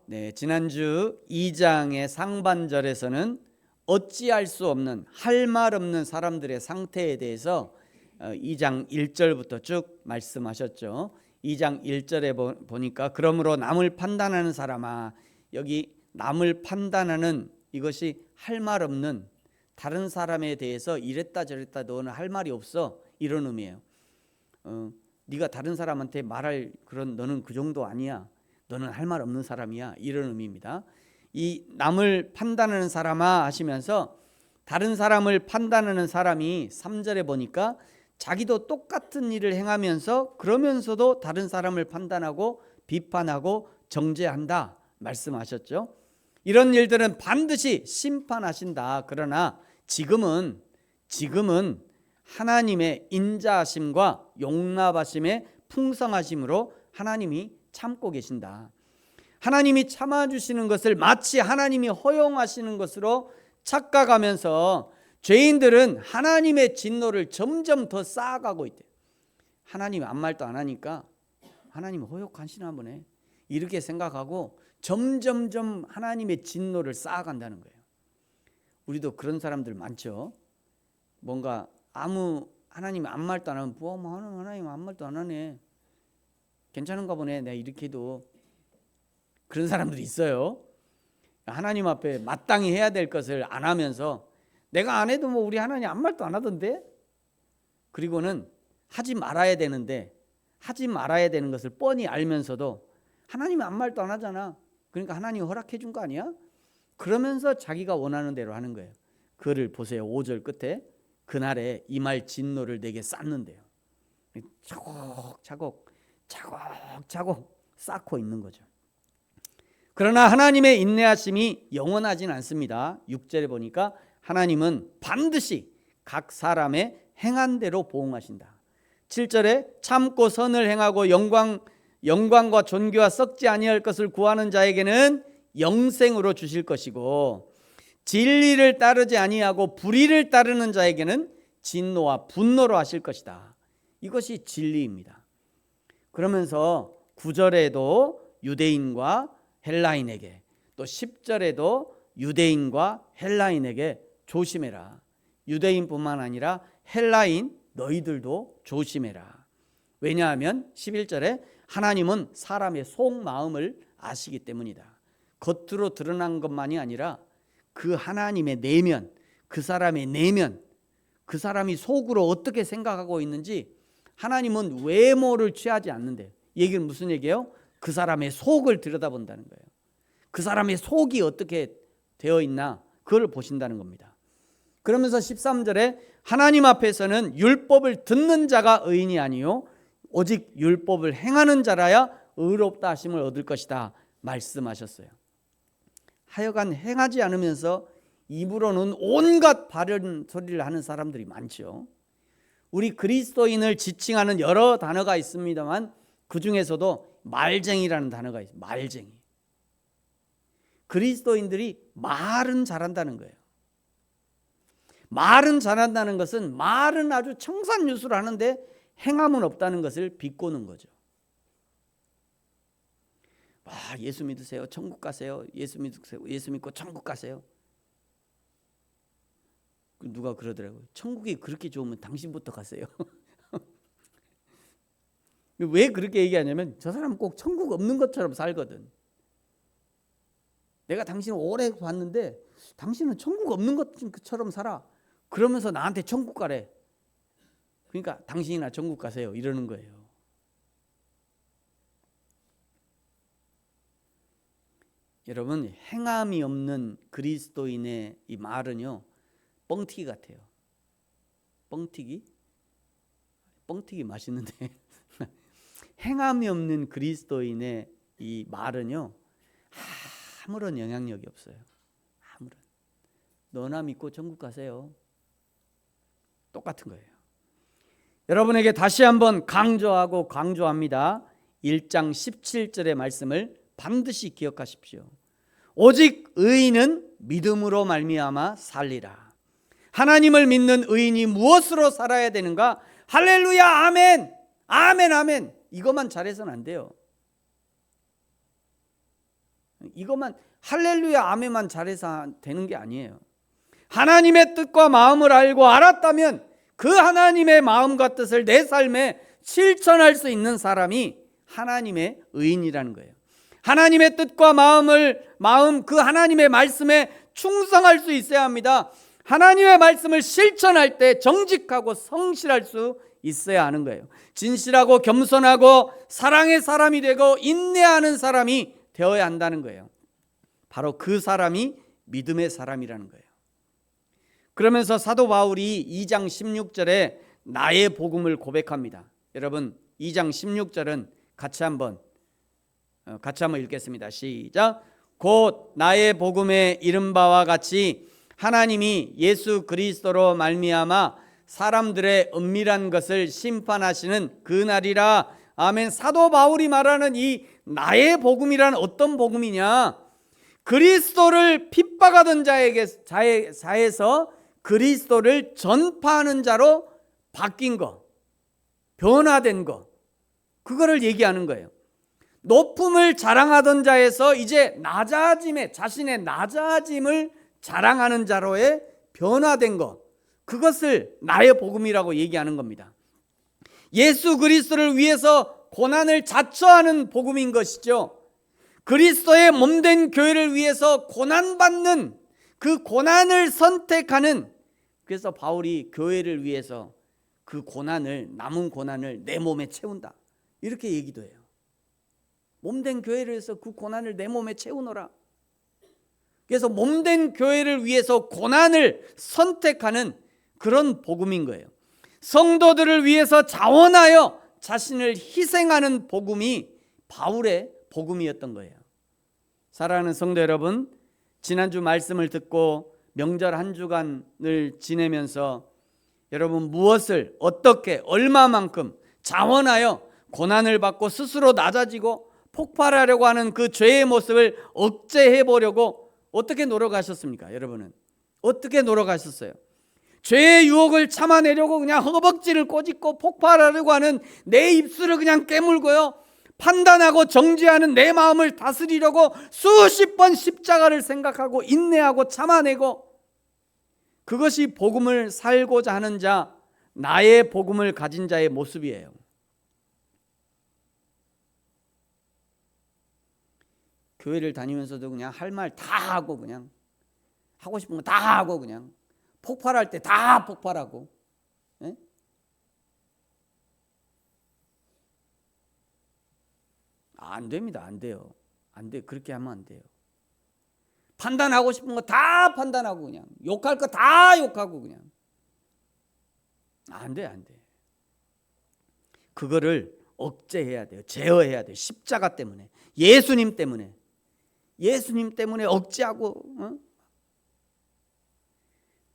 네, 지난주 2장의 상반절에서는 어찌할 수 없는, 할 말 없는 사람들의 상태에 대해서 2장 1절부터 쭉 말씀하셨죠. 2장 1절에 보니까 그러므로 남을 판단하는 사람아, 여기 남을 판단하는 이것이 할 말 없는, 다른 사람에 대해서 이랬다 저랬다 너는 할 말이 없어, 이런 의미예요. 네가 다른 사람한테 말할 그런, 너는 그 정도 아니야, 너는 할 말 없는 사람이야, 이런 의미입니다. 이 남을 판단하는 사람아 하시면서 다른 사람을 판단하는 사람이 3절에 보니까 자기도 똑같은 일을 행하면서 그러면서도 다른 사람을 판단하고 비판하고 정죄한다 말씀하셨죠. 이런 일들은 반드시 심판하신다. 그러나 지금은 하나님의 인자하심과 용납하심의 풍성하심으로 하나님이 참고 계신다. 하나님이 참아주시는 것을 마치 하나님이 허용하시는 것으로 착각하면서 죄인들은 하나님의 진노를 점점 더 쌓아가고 있대요. 하나님이 아무 말도 안 하니까 하나님이 허용하시나 보네, 이렇게 생각하고 점점점 하나님의 진노를 쌓아간다는 거예요. 우리도 그런 사람들 많죠. 뭔가 하나님이 아무 말도 안 하면 하나님 아무 말도 안 하네, 괜찮은가 보네, 내가 이렇게 해도. 그런 사람들이 있어요. 하나님 앞에 마땅히 해야 될 것을 안 하면서 내가 안 해도 우리 하나님 아무 말도 안 하던데, 그리고는 하지 말아야 되는데 하지 말아야 되는 것을 뻔히 알면서도 하나님이 아무 말도 안 하잖아, 그러니까 하나님이 허락해 준 거 아니야? 그러면서 자기가 원하는 대로 하는 거예요. 그를 보세요. 5절 끝에 그날에 이 말 진노를 내게 쌓는데요. 차곡차곡 쌓고 있는 거죠. 그러나 하나님의 인내하심이 영원하진 않습니다. 6절에 보니까 하나님은 반드시 각 사람의 행한 대로 보응하신다. 7절에 참고 선을 행하고 영광과 존귀와 썩지 아니할 것을 구하는 자에게는 영생으로 주실 것이고, 진리를 따르지 아니하고 불의를 따르는 자에게는 진노와 분노로 하실 것이다. 이것이 진리입니다. 그러면서 9절에도 유대인과 헬라인에게, 또 10절에도 유대인과 헬라인에게 조심해라. 유대인뿐만 아니라 헬라인 너희들도 조심해라. 왜냐하면 11절에 하나님은 사람의 속마음을 아시기 때문이다. 겉으로 드러난 것만이 아니라 그 하나님의 내면, 그 사람의 내면, 그 사람이 속으로 어떻게 생각하고 있는지 하나님은 외모를 취하지 않는데요. 얘기는 무슨 얘기예요? 그 사람의 속을 들여다본다는 거예요. 그 사람의 속이 어떻게 되어 있나 그걸 보신다는 겁니다. 그러면서 13절에 하나님 앞에서는 율법을 듣는 자가 의인이 아니요 오직 율법을 행하는 자라야 의롭다 하심을 얻을 것이다 말씀하셨어요. 하여간 행하지 않으면서 입으로는 온갖 바른 소리를 하는 사람들이 많죠. 우리 그리스도인을 지칭하는 여러 단어가 있습니다만 그 중에서도 말쟁이라는 단어가 있어요. 말쟁이. 그리스도인들이 말은 잘한다는 거예요. 말은 잘한다는 것은 말은 아주 청산유수를 하는데 행함은 없다는 것을 비꼬는 거죠. 예수 믿으세요, 천국 가세요. 예수 믿으세요, 예수 믿고 천국 가세요. 누가 그러더라고요. 천국이 그렇게 좋으면 당신부터 가세요. 왜 그렇게 얘기하냐면 저 사람은 꼭 천국 없는 것처럼 살거든. 내가 당신을 오래 봤는데 당신은 천국 없는 것처럼 살아. 그러면서 나한테 천국 가래. 그러니까 당신이나 천국 가세요, 이러는 거예요. 여러분, 행함이 없는 그리스도인의 이 말은요, 뻥튀기 같아요. 뻥튀기 맛있는데 행함이 없는 그리스도인의 이 말은요, 아무런 영향력이 없어요. 아무런. 너나 믿고 천국 가세요. 똑같은 거예요. 여러분에게 다시 한번 강조합니다. 1장 17절의 말씀을 반드시 기억하십시오. 오직 의인은 믿음으로 말미암아 살리라. 하나님을 믿는 의인이 무엇으로 살아야 되는가? 할렐루야 아멘 아멘 아멘 이것만 잘해서는 안 돼요. 이것만 할렐루야 아멘만 잘해서 되는 게 아니에요. 하나님의 뜻과 마음을 알고 알았다면 그 하나님의 마음과 뜻을 내 삶에 실천할 수 있는 사람이 하나님의 의인이라는 거예요. 하나님의 뜻과 마음 그 하나님의 말씀에 충성할 수 있어야 합니다. 하나님의 말씀을 실천할 때 정직하고 성실할 수 있어야 하는 거예요. 진실하고 겸손하고 사랑의 사람이 되고 인내하는 사람이 되어야 한다는 거예요. 바로 그 사람이 믿음의 사람이라는 거예요. 그러면서 사도 바울이 2장 16절에 나의 복음을 고백합니다. 여러분 2장 16절은 같이 한번 읽겠습니다. 시작. 곧 나의 복음에 이른 바와 같이 하나님이 예수 그리스도로 말미암아 사람들의 은밀한 것을 심판하시는 그 날이라. 아멘. 사도 바울이 말하는 이 나의 복음이란 어떤 복음이냐? 그리스도를 핍박하던 자에서 그리스도를 전파하는 자로 바뀐 거, 변화된 거, 그거를 얘기하는 거예요. 높음을 자랑하던 자에서 이제 자신의 낮아짐을 자랑하는 자로의 변화된 것, 그것을 나의 복음이라고 얘기하는 겁니다. 예수 그리스도를 위해서 고난을 자처하는 복음인 것이죠. 그리스도의 몸된 교회를 위해서 고난받는 그 고난을 선택하는, 그래서 바울이 교회를 위해서 그 남은 고난을 내 몸에 채운다 이렇게 얘기도 해요. 몸된 교회를 위해서 그 고난을 내 몸에 채우노라. 그래서 몸된 교회를 위해서 고난을 선택하는 그런 복음인 거예요. 성도들을 위해서 자원하여 자신을 희생하는 복음이 바울의 복음이었던 거예요. 사랑하는 성도 여러분, 지난주 말씀을 듣고 명절 한 주간을 지내면서 여러분 무엇을 어떻게 얼마만큼 자원하여 고난을 받고 스스로 낮아지고 폭발하려고 하는 그 죄의 모습을 억제해 보려고 어떻게 노력하셨습니까? 여러분은 어떻게 노력하셨어요? 죄의 유혹을 참아내려고 그냥 허벅지를 꼬집고 폭발하려고 하는 내 입술을 그냥 깨물고요, 판단하고 정죄하는 내 마음을 다스리려고 수십 번 십자가를 생각하고 인내하고 참아내고, 그것이 복음을 살고자 하는 자, 나의 복음을 가진 자의 모습이에요. 교회를 다니면서도 그냥 할 말 다 하고, 그냥 하고 싶은 거 다 하고, 그냥 폭발할 때 다 폭발하고, 예? 안 됩니다. 안 돼요. 안 돼. 그렇게 하면 안 돼요. 판단하고 싶은 거 다 판단하고, 그냥 욕할 거 다 욕하고, 그냥 안 돼. 안 돼. 그거를 억제해야 돼요. 제어해야 돼요. 십자가 때문에, 예수님 때문에 억제하고,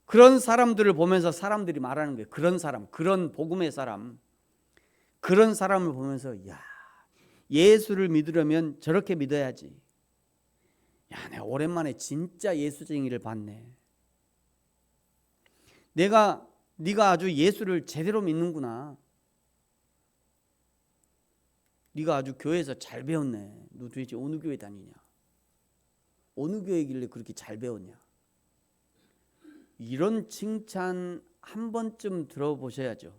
그런 사람들을 보면서 사람들이 말하는 거예요. 그런 사람, 그런 복음의 사람, 그런 사람을 보면서, 야, 예수를 믿으려면 저렇게 믿어야지. 야, 내가 오랜만에 진짜 예수쟁이를 봤네. 네가 아주 예수를 제대로 믿는구나. 네가 아주 교회에서 잘 배웠네. 너 도대체 어느 교회 다니냐? 어느 교회길래 그렇게 잘 배웠냐? 이런 칭찬 한 번쯤 들어보셔야죠.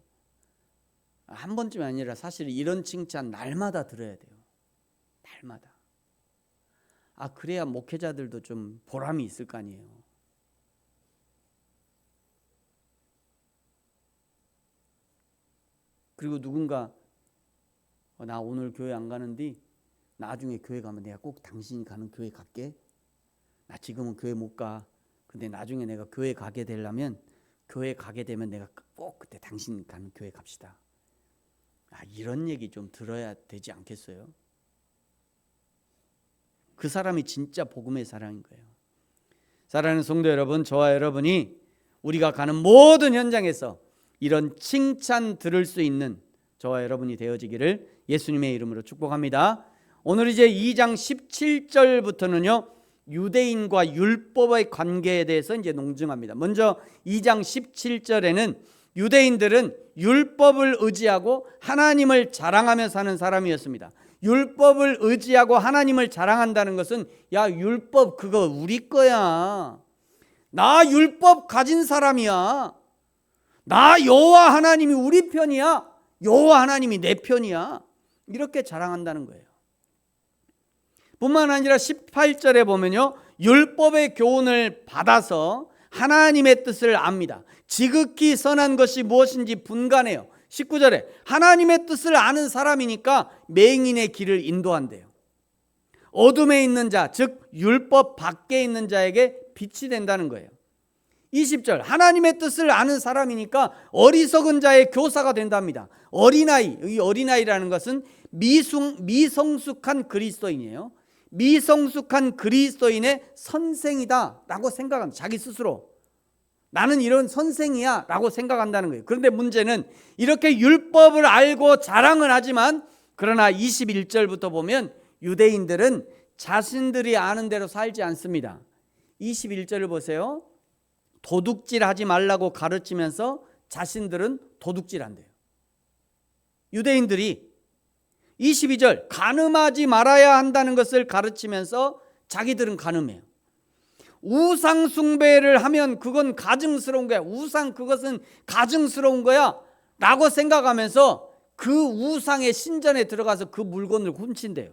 한 번쯤이 아니라 사실 이런 칭찬 날마다 들어야 돼요. 날마다. 그래야 목회자들도 좀 보람이 있을 거 아니에요. 그리고 누군가 나 오늘 교회 안 가는데 나중에 교회 가면 내가 꼭 당신이 가는 교회 갈게. 나 지금은 교회 못 가. 근데 나중에 내가 교회 가게 되면 내가 꼭 그때 당신 가는 교회 갑시다. 이런 얘기 좀 들어야 되지 않겠어요? 그 사람이 진짜 복음의 사랑인 거예요. 사랑하는 성도 여러분, 저와 여러분이 우리가 가는 모든 현장에서 이런 칭찬 들을 수 있는 저와 여러분이 되어지기를 예수님의 이름으로 축복합니다. 오늘 이제 2장 17절부터는요 유대인과 율법의 관계에 대해서 이제 논증합니다. 먼저 2장 17절에는 유대인들은 율법을 의지하고 하나님을 자랑하며 사는 사람이었습니다. 율법을 의지하고 하나님을 자랑한다는 것은 야, 율법 그거 우리 거야. 나 율법 가진 사람이야. 나 여호와 하나님이 우리 편이야. 여호와 하나님이 내 편이야. 이렇게 자랑한다는 거예요. 뿐만 아니라 18절에 보면요, 율법의 교훈을 받아서 하나님의 뜻을 압니다. 지극히 선한 것이 무엇인지 분간해요. 19절에 하나님의 뜻을 아는 사람이니까 맹인의 길을 인도한대요. 어둠에 있는 자, 즉 율법 밖에 있는 자에게 빛이 된다는 거예요. 20절 하나님의 뜻을 아는 사람이니까 어리석은 자의 교사가 된답니다. 어린아이, 이 어린아이라는 것은 미성숙한 그리스도인이에요. 미성숙한 그리스도인의 선생이다 라고 생각합니다. 자기 스스로 나는 이런 선생이야 라고 생각한다는 거예요. 그런데 문제는 이렇게 율법을 알고 자랑을 하지만 그러나 21절부터 보면 유대인들은 자신들이 아는 대로 살지 않습니다. 21절을 보세요. 도둑질하지 말라고 가르치면서 자신들은 도둑질한대요. 유대인들이 22절 간음하지 말아야 한다는 것을 가르치면서 자기들은 간음해요. 우상 숭배를 하면 그건 가증스러운 거야. 우상 그것은 가증스러운 거야 라고 생각하면서 그 우상의 신전에 들어가서 그 물건을 훔친대요.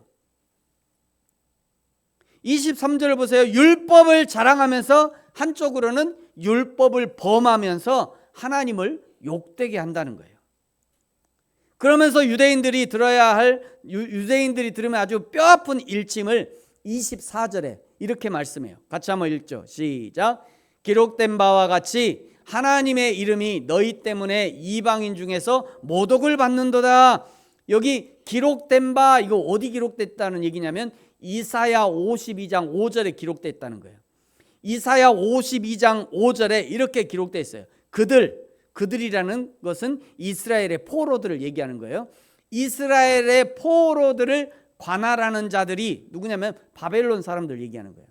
23절을 보세요. 율법을 자랑하면서 한쪽으로는 율법을 범하면서 하나님을 욕되게 한다는 거예요. 그러면서 유대인들이 들으면 아주 뼈아픈 일침을 24절에 이렇게 말씀해요. 같이 한번 읽죠. 시작. 기록된 바와 같이 하나님의 이름이 너희 때문에 이방인 중에서 모독을 받는도다. 여기 기록된 바, 이거 어디 기록됐다는 얘기냐면 이사야 52장 5절에 기록됐다는 거예요. 이사야 52장 5절에 이렇게 기록되어 있어요. 그들이라는 것은 이스라엘의 포로들을 얘기하는 거예요. 이스라엘의 포로들을 관할하는 자들이 누구냐면 바벨론 사람들 얘기하는 거예요.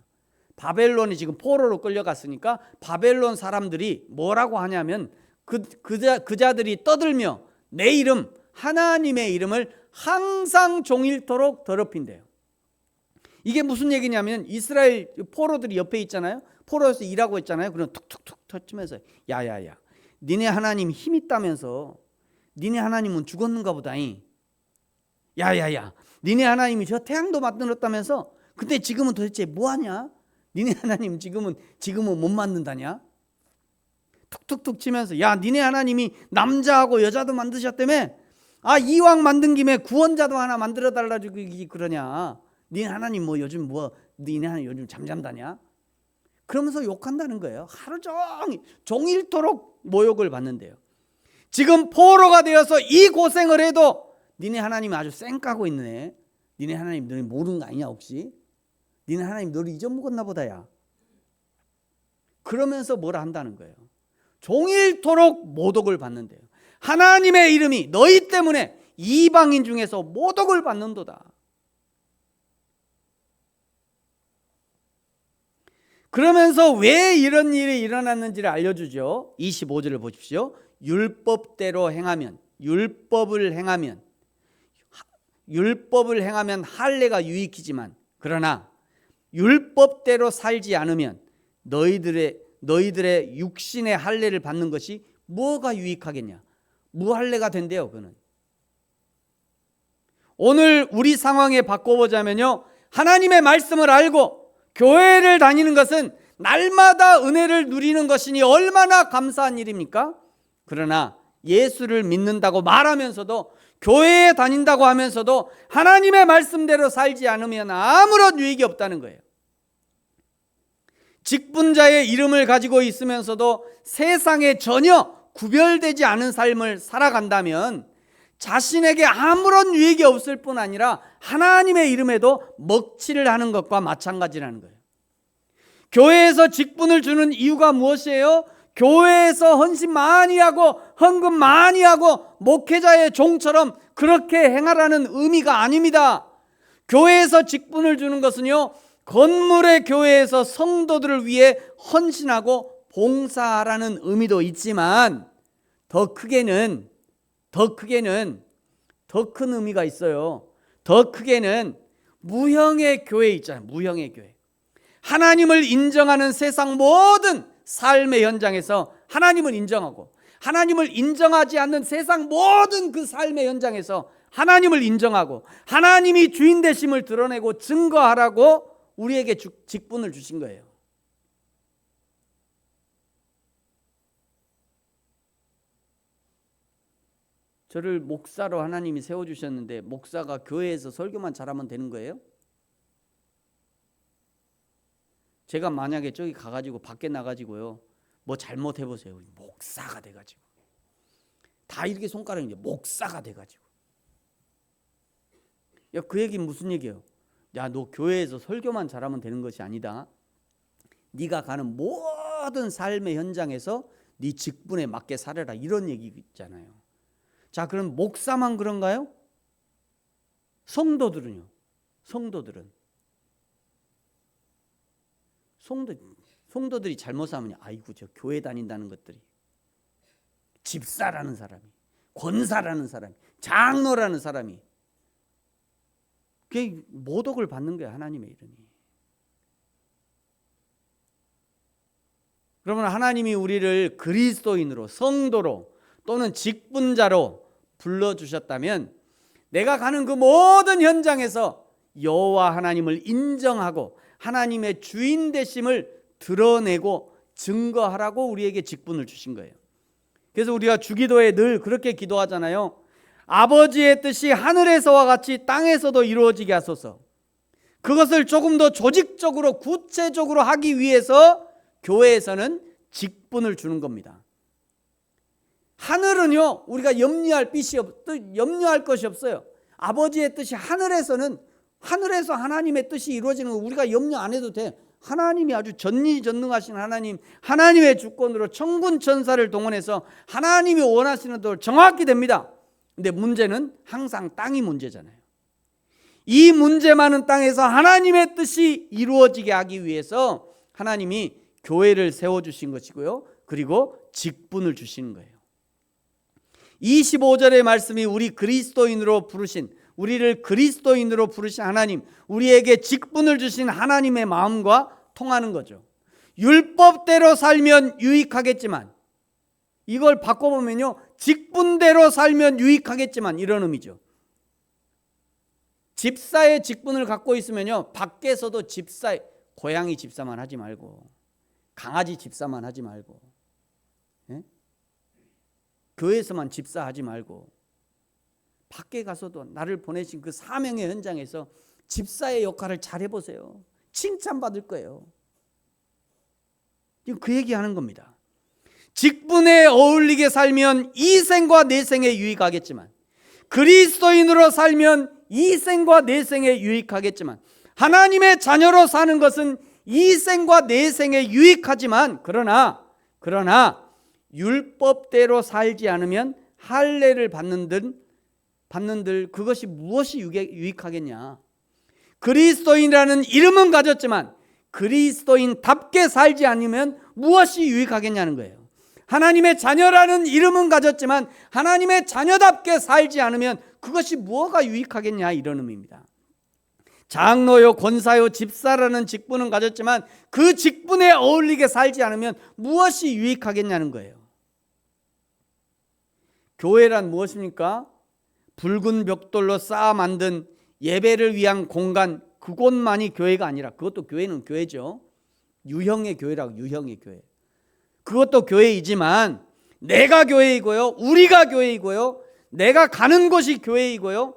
바벨론이 지금 포로로 끌려갔으니까 바벨론 사람들이 뭐라고 하냐면 그 자들이 떠들며 내 이름 하나님의 이름을 항상 종일토록 더럽힌대요. 이게 무슨 얘기냐면 이스라엘 포로들이 옆에 있잖아요. 포로에서 일하고 있잖아요. 그럼 툭툭툭 터치면서 야야야 니네 하나님 힘 있다면서 니네 하나님은 죽었는가 보다잉. 야야야 니네 하나님이 저 태양도 만들었다면서 근데 지금은 도대체 뭐하냐? 니네 하나님 지금은 못 만든다냐? 툭툭툭 치면서 야 니네 하나님이 남자하고 여자도 만드셨다며? 아 이왕 만든 김에 구원자도 하나 만들어 달라고 그러냐? 니네 하나님 니네 하나님 요즘 잠잠다냐? 그러면서 욕한다는 거예요. 하루 종일토록 모욕을 받는데요. 지금 포로가 되어서 이 고생을 해도 니네 하나님이 아주 쌩까고 있네. 니네 하나님 너희 모르는 거 아니냐 혹시? 니네 하나님 너를 잊어먹었나 보다야. 그러면서 뭐라 한다는 거예요. 종일토록 모독을 받는데요. 하나님의 이름이 너희 때문에 이방인 중에서 모독을 받는도다. 그러면서 왜 이런 일이 일어났는지를 알려주죠. 25절을 보십시오. 율법을 행하면 할례가 유익이지만 그러나 율법대로 살지 않으면 너희들의 육신의 할례를 받는 것이 뭐가 유익하겠냐? 무할례가 된대요. 그는 오늘 우리 상황에 바꿔보자면요, 하나님의 말씀을 알고 교회를 다니는 것은 날마다 은혜를 누리는 것이니 얼마나 감사한 일입니까? 그러나 예수를 믿는다고 말하면서도 교회에 다닌다고 하면서도 하나님의 말씀대로 살지 않으면 아무런 유익이 없다는 거예요. 직분자의 이름을 가지고 있으면서도 세상에 전혀 구별되지 않은 삶을 살아간다면 자신에게 아무런 유익이 없을 뿐 아니라 하나님의 이름에도 먹칠을 하는 것과 마찬가지라는 거예요. 교회에서 직분을 주는 이유가 무엇이에요? 교회에서 헌신 많이 하고 헌금 많이 하고 목회자의 종처럼 그렇게 행하라는 의미가 아닙니다. 교회에서 직분을 주는 것은요, 건물의 교회에서 성도들을 위해 헌신하고 봉사하라는 의미도 있지만 더 크게는 더 큰 의미가 있어요. 더 크게는 무형의 교회 있잖아요. 무형의 교회. 하나님을 인정하는 세상 모든 삶의 현장에서 하나님을 인정하고, 하나님을 인정하지 않는 세상 모든 그 삶의 현장에서 하나님을 인정하고 하나님이 주인 되심을 드러내고 증거하라고 우리에게 직분을 주신 거예요. 저를 목사로 하나님이 세워주셨는데 목사가 교회에서 설교만 잘하면 되는 거예요? 제가 만약에 저기 가가지고 밖에 나가지고요 뭐 잘못해보세요. 목사가 돼가지고 다 이렇게 손가락이 목사가 돼가지고, 야, 그 얘기는 무슨 얘기예요? 야, 너 교회에서 설교만 잘하면 되는 것이 아니다. 네가 가는 모든 삶의 현장에서 네 직분에 맞게 살아라, 이런 얘기 있잖아요. 자, 그럼 목사만 그런가요? 성도들은요? 성도들이 잘못 하면 아이고 저 교회 다닌다는 것들이, 집사라는 사람이, 권사라는 사람이, 장로라는 사람이 그게 모독을 받는 거예요. 하나님의 이름이. 그러면 하나님이 우리를 그리스도인으로, 성도로 또는 직분자로 불러주셨다면 내가 가는 그 모든 현장에서 여호와 하나님을 인정하고 하나님의 주인 되심을 드러내고 증거하라고 우리에게 직분을 주신 거예요. 그래서 우리가 주기도에 늘 그렇게 기도하잖아요. 아버지의 뜻이 하늘에서와 같이 땅에서도 이루어지게 하소서. 그것을 조금 더 조직적으로 구체적으로 하기 위해서 교회에서는 직분을 주는 겁니다. 하늘은요 우리가 염려할 것이 없어요. 아버지의 뜻이 하늘에서 하나님의 뜻이 이루어지는 거 우리가 염려 안 해도 돼. 하나님이 아주 전지전능하신 하나님, 하나님의 주권으로 천군 천사를 동원해서 하나님이 원하시는 대로 정확히 됩니다. 근데 문제는 항상 땅이 문제잖아요. 이 문제 많은 땅에서 하나님의 뜻이 이루어지게 하기 위해서 하나님이 교회를 세워주신 것이고요, 그리고 직분을 주시는 거예요. 25절의 말씀이 우리를 그리스도인으로 부르신 하나님, 우리에게 직분을 주신 하나님의 마음과 통하는 거죠. 율법대로 살면 유익하겠지만, 이걸 바꿔보면요 직분대로 살면 유익하겠지만, 이런 의미죠. 집사의 직분을 갖고 있으면요 밖에서도 고양이 집사만 하지 말고, 강아지 집사만 하지 말고, 교회에서만 집사하지 말고, 밖에 가서도 나를 보내신 그 사명의 현장에서 집사의 역할을 잘 해보세요. 칭찬받을 거예요. 지금 그 얘기하는 겁니다. 직분에 어울리게 살면 이 생과 내 생에 유익하겠지만, 그리스도인으로 살면 이 생과 내 생에 유익하겠지만, 하나님의 자녀로 사는 것은 이 생과 내 생에 유익하지만, 그러나 율법대로 살지 않으면 할례를 받는들 그것이 무엇이 유익하겠냐. 그리스도인이라는 이름은 가졌지만 그리스도인답게 살지 않으면 무엇이 유익하겠냐는 거예요. 하나님의 자녀라는 이름은 가졌지만 하나님의 자녀답게 살지 않으면 그것이 무엇가 유익하겠냐, 이런 의미입니다. 장로요, 권사요, 집사라는 직분은 가졌지만 그 직분에 어울리게 살지 않으면 무엇이 유익하겠냐는 거예요. 교회란 무엇입니까? 붉은 벽돌로 쌓아 만든 예배를 위한 공간, 그곳만이 교회가 아니라, 그것도 교회는 교회죠. 유형의 교회라고, 유형의 교회. 그것도 교회이지만 내가 교회이고요, 우리가 교회이고요, 내가 가는 곳이 교회이고요,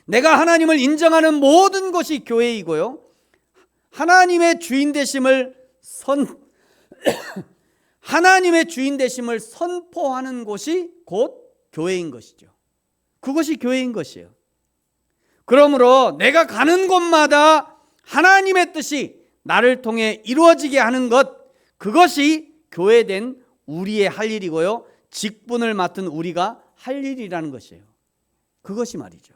내가 하나님을 인정하는 모든 것이 교회이고요, 하나님의 주인 되심을 선포하는 곳이 곧 교회인 것이죠. 그것이 교회인 것이에요. 그러므로 내가 가는 곳마다 하나님의 뜻이 나를 통해 이루어지게 하는 것, 그것이 교회된 우리의 할 일이고요, 직분을 맡은 우리가 할 일이라는 것이에요. 그것이 말이죠.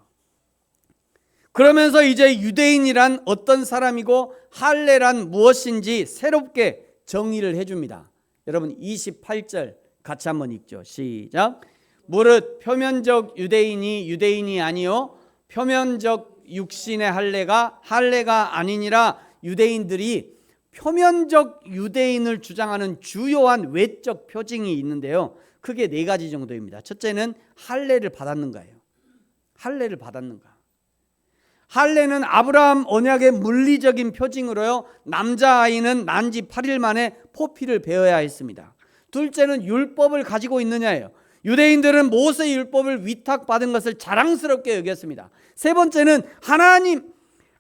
그러면서 이제 유대인이란 어떤 사람이고 할례란 무엇인지 새롭게 정의를 해줍니다. 여러분 28절 같이 한번 읽죠. 시작. 무릇 표면적 유대인이 유대인이 아니요 표면적 육신의 할례가 아니니라. 유대인들이 표면적 유대인을 주장하는 주요한 외적 표징이 있는데요. 크게 네 가지 정도입니다. 첫째는 할례를 받았는가예요. 할례를 받았는가. 할례는 아브라함 언약의 물리적인 표징으로요. 남자아이는 난 지 8일 만에 포피를 베어야 했습니다. 둘째는 율법을 가지고 있느냐예요. 유대인들은 모세 율법을 위탁받은 것을 자랑스럽게 여겼습니다. 세 번째는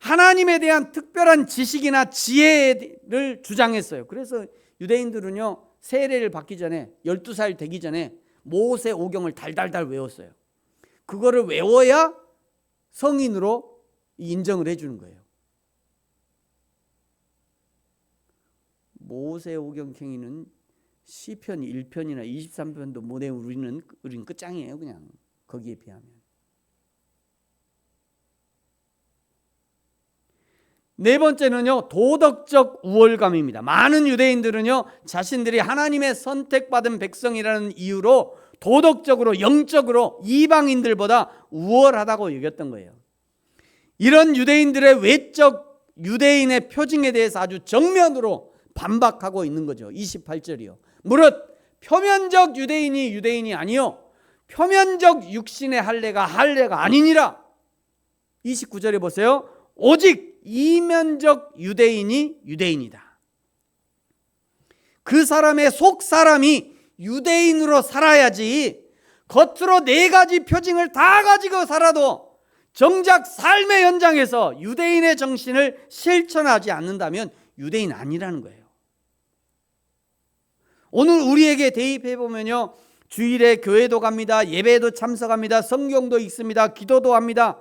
하나님에 대한 특별한 지식이나 지혜를 주장했어요. 그래서 유대인들은요, 세례를 받기 전에 12살 되기 전에 모세 오경을 달달달 외웠어요. 그거를 외워야 성인으로 인정을 해주는 거예요. 모세 오경 캥이는 시편 1편이나 23편도 못 외우면 우리는 끝장이에요. 그냥 거기에 비하면. 네 번째는요, 도덕적 우월감입니다. 많은 유대인들은요, 자신들이 하나님의 선택받은 백성이라는 이유로 도덕적으로, 영적으로 이방인들보다 우월하다고 여겼던 거예요. 이런 유대인들의 외적 유대인의 표징에 대해서 아주 정면으로 반박하고 있는 거죠. 28절이요. 무릇 표면적 유대인이 유대인이 아니요 표면적 육신의 할례가 아니니라. 29절에 보세요. 오직 이면적 유대인이 유대인이다. 그 사람의 속 사람이 유대인으로 살아야지 겉으로 네 가지 표징을 다 가지고 살아도 정작 삶의 현장에서 유대인의 정신을 실천하지 않는다면 유대인 아니라는 거예요. 오늘 우리에게 대입해 보면요, 주일에 교회도 갑니다. 예배도 참석합니다. 성경도 읽습니다. 기도도 합니다.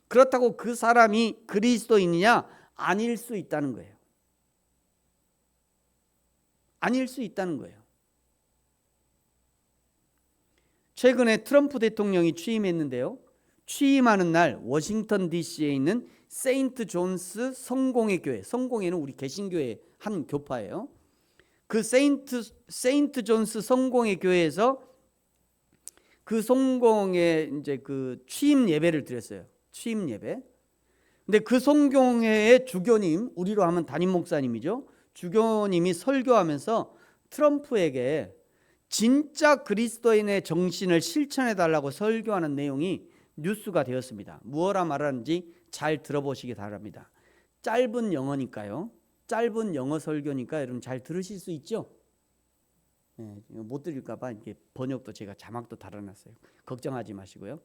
그렇다고 그 사람이 그리스도인이냐? 아닐 수 있다는 거예요. 아닐 수 있다는 거예요. 최근에 트럼프 대통령이 취임했는데요. 취임하는 날 워싱턴 DC에 있는 세인트 존스 성공회 교회, 성공회는 우리 개신교의 한 교파예요. 그 세인트 존스 성공회 교회에서 그 성공회 이제 그 취임 예배를 드렸어요. 취임 예배. 근데 그 성공회의 주교님, 우리로 하면 담임 목사님이죠. 주교님이 설교하면서 트럼프에게 진짜 그리스도인의 정신을 실천해 달라고 설교하는 내용이 뉴스가 되었습니다. 무엇라 말하는지 잘 들어보시기 바랍니다. 짧은 영어니까요. 짧은 영어 설교니까 여러분 잘 들으실 수 있죠? 네, 못 들을까 봐 이게 번역도 제가 자막도 달아놨어요. 걱정하지 마시고요.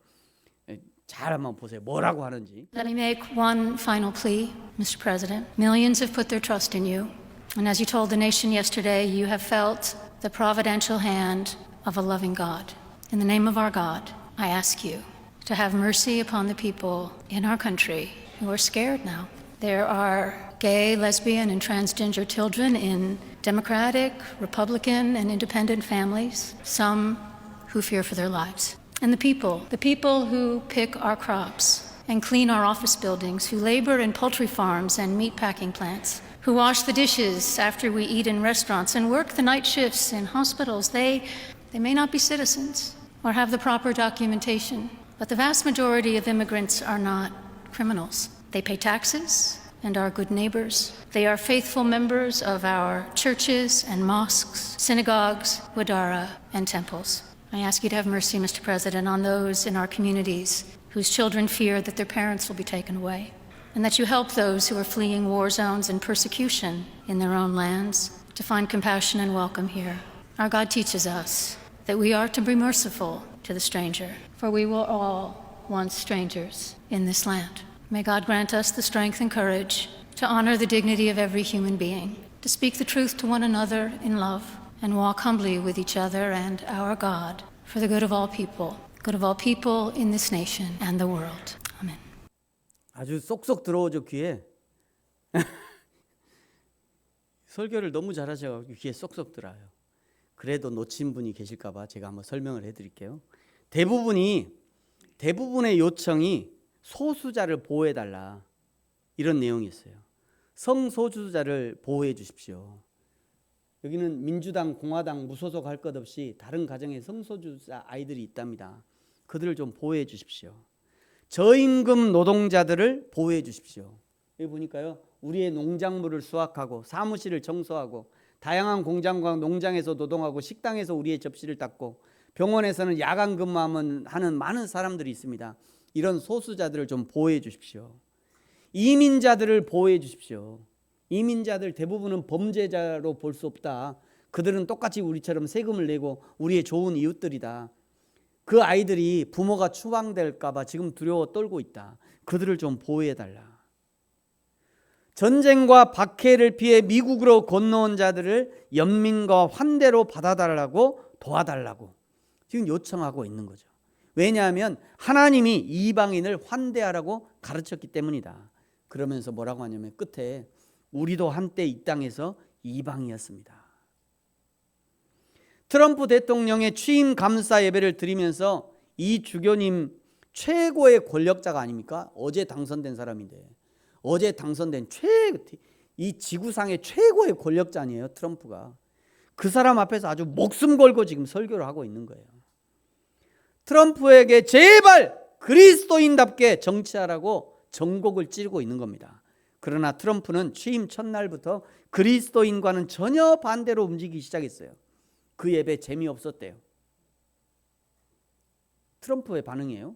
잘 한번 보세요. 뭐라고 하는지. Let me make one final plea, Mr. President. Millions have put their trust in you. And as you told the nation yesterday, you have felt the providential hand of a loving God. In the name of our God, I ask you to have mercy upon the people in our country who are scared now. There are gay, lesbian, and transgender children in Democratic, Republican, and independent families, some who fear for their lives. And the people who pick our crops and clean our office buildings, who labor in poultry farms and meatpacking plants, who wash the dishes after we eat in restaurants and work the night shifts in hospitals, they may not be citizens or have the proper documentation, but the vast majority of immigrants are not criminals. They pay taxes and are good neighbors. They are faithful members of our churches and mosques, synagogues, wadara, and temples. I ask you to have mercy, Mr. President, on those in our communities whose children fear that their parents will be taken away, and that you help those who are fleeing war zones and persecution in their own lands to find compassion and welcome here. Our God teaches us that we are to be merciful to the stranger, for we were all once strangers in this land. May God grant us the strength and courage to honor the dignity of every human being, to speak the truth to one another in love, and walk humbly with each other and our God for the good of all people in this nation and the world. Amen. 아주 쏙쏙 들어오죠, 귀에. 설교를 너무 잘하셔가지고 귀에 쏙쏙 들어요. 그래도 놓친 분이 계실까 봐 제가 한번 설명을 해드릴게요. 대부분의 요청이 소수자를 여기는 민주당, 공화당, 무소속 할 것 없이 다른 가정에 성소수자 아이들이 있답니다. 그들을 좀 보호해 주십시오. 저임금 노동자들을 보호해 주십시오. 여기 보니까요, 우리의 농작물을 수확하고 사무실을 청소하고 다양한 공장과 농장에서 노동하고 식당에서 우리의 접시를 닦고 병원에서는 야간 근무하는 많은 사람들이 있습니다. 이런 소수자들을 좀 보호해 주십시오. 이민자들을 보호해 주십시오. 이민자들 대부분은 범죄자로 볼 수 없다. 그들은 똑같이 우리처럼 세금을 내고 우리의 좋은 이웃들이다. 그 아이들이 부모가 추방될까 봐 지금 두려워 떨고 있다. 그들을 좀 보호해 달라. 전쟁과 박해를 피해 미국으로 건너온 자들을 연민과 환대로 받아달라고 도와달라고 지금 요청하고 있는 거죠. 왜냐하면 하나님이 이방인을 환대하라고 가르쳤기 때문이다. 그러면서 뭐라고 하냐면 끝에 우리도 한때 이 땅에서 이방이었습니다. 트럼프 대통령의 취임 감사 예배를 드리면서 이 주교님 최고의 권력자가 아닙니까? 어제 당선된 사람인데, 어제 당선된 이 지구상의 최고의 권력자 아니에요, 트럼프가. 그 사람 앞에서 아주 목숨 걸고 지금 설교를 하고 있는 거예요. 트럼프에게 제발 그리스도인답게 정치하라고 전곡을 찌르고 있는 겁니다. 그러나 트럼프는 취임 첫날부터 그리스도인과는 전혀 반대로 움직이기 시작했어요. 그 예배 재미없었대요. 트럼프의 반응이에요.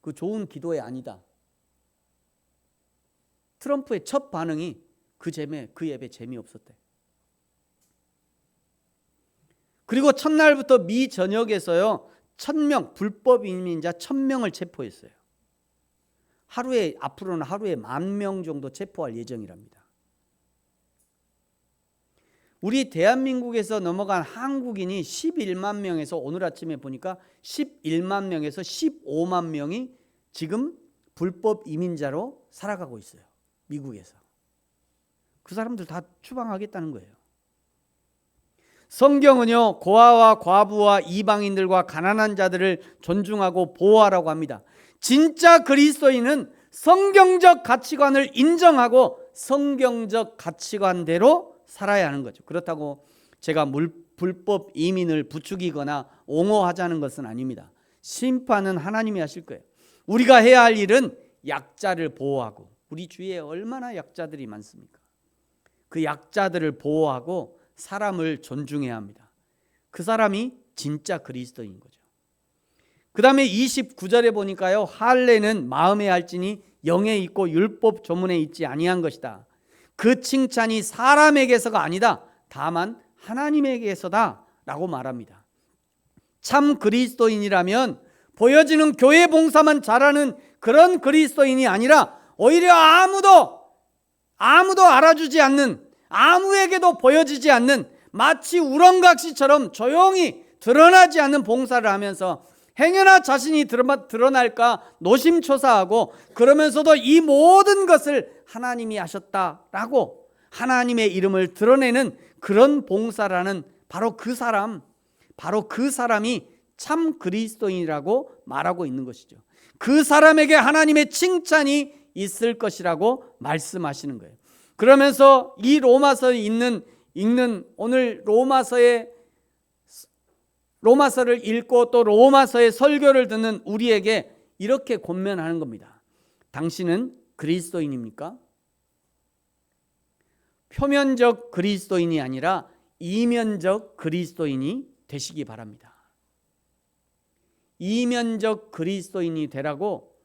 그 좋은 기도회 아니다. 트럼프의 첫 반응이 그 예배 재미없었대. 그리고 첫날부터 미 전역에서요 1000명 불법 이민자 1000명을 체포했어요. 앞으로는 하루에 10,000명 정도 체포할 예정이랍니다. 우리 대한민국에서 넘어간 한국인이 11만 명에서 오늘 아침에 보니까 11만 명에서 15만 명이 지금 불법 이민자로 살아가고 있어요. 미국에서. 그 사람들 다 추방하겠다는 거예요. 성경은요 고아와 과부와 이방인들과 가난한 자들을 존중하고 보호하라고 합니다. 진짜 그리스도인은 성경적 가치관을 인정하고 성경적 가치관대로 살아야 하는 거죠. 그렇다고 제가 불법 이민을 부추기거나 옹호하자는 것은 아닙니다. 심판은 하나님이 하실 거예요. 우리가 해야 할 일은 약자를 보호하고, 우리 주위에 얼마나 약자들이 많습니까? 그 약자들을 보호하고 사람을 존중해야 합니다. 그 사람이 진짜 그리스도인 거죠. 그 다음에 29절에 보니까요, 할례는 마음에 할지니 영에 있고 율법 조문에 있지 아니한 것이다. 그 칭찬이 사람에게서가 아니다. 다만 하나님에게서다 라고 말합니다. 참 그리스도인이라면 보여지는 교회 봉사만 잘하는 그런 그리스도인이 아니라 오히려 아무도 알아주지 않는, 아무에게도 보여지지 않는, 마치 우렁각시처럼 조용히 드러나지 않는 봉사를 하면서 행여나 자신이 드러날까 노심초사하고, 그러면서도 이 모든 것을 하나님이 하셨다라고 하나님의 이름을 드러내는 그런 봉사라는 바로 그 사람이 참 그리스도인이라고 말하고 있는 것이죠. 그 사람에게 하나님의 칭찬이 있을 것이라고 말씀하시는 거예요. 그러면서 이 로마서에 읽는 오늘 로마서를 읽고 또 로마서의 설교를 듣는 우리에게 이렇게 권면하는 겁니다. 당신은 그리스도인입니까? 표면적 그리스도인이 아니라 이면적 그리스도인이 되시기 바랍니다. 이면적 그리스도인이 되라고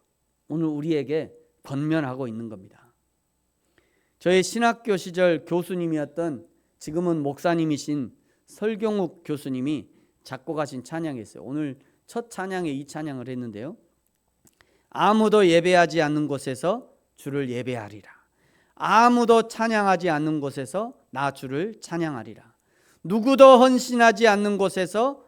오늘 우리에게 권면하고 있는 겁니다. 저의 신학교 시절 교수님이었던, 지금은 목사님이신 설경욱 교수님이 작곡하신 찬양이 있어요. 오늘 첫 찬양에 이 찬양을 했는데요. 아무도 예배하지 않는 곳에서 주를 예배하리라. 아무도 찬양하지 않는 곳에서 나 주를 찬양하리라. 누구도 헌신하지 않는 곳에서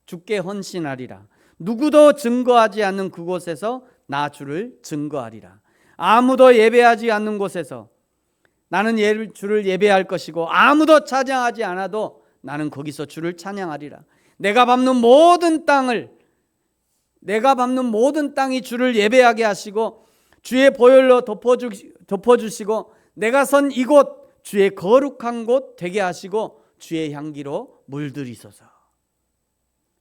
주께 헌신하리라. 누구도 증거하지 않는 그곳에서 나 주를 증거하리라. 아무도 예배하지 않는 곳에서 나는 주를 예배할 것이고, 아무도 찬양하지 않아도 나는 거기서 주를 찬양하리라. 내가 밟는 모든 땅이 주를 예배하게 하시고, 주의 보혈로 덮어주시고, 내가 선 이곳 주의 거룩한 곳 되게 하시고 주의 향기로 물들이소서.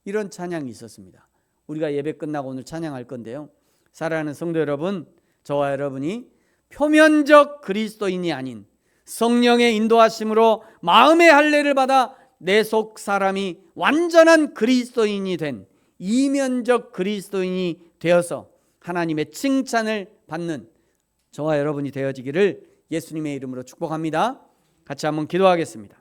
이런 찬양이 있었습니다. 우리가 예배 끝나고 오늘 찬양할 건데요, 사랑하는 성도 여러분, 저와 여러분이 표면적 그리스도인이 아닌 성령의 인도하심으로 마음의 할례를 받아 내 속 사람이 완전한 그리스도인이 된 이면적 그리스도인이 되어서 하나님의 칭찬을 받는 저와 여러분이 되어지기를 예수님의 이름으로 축복합니다. 같이 한번 기도하겠습니다.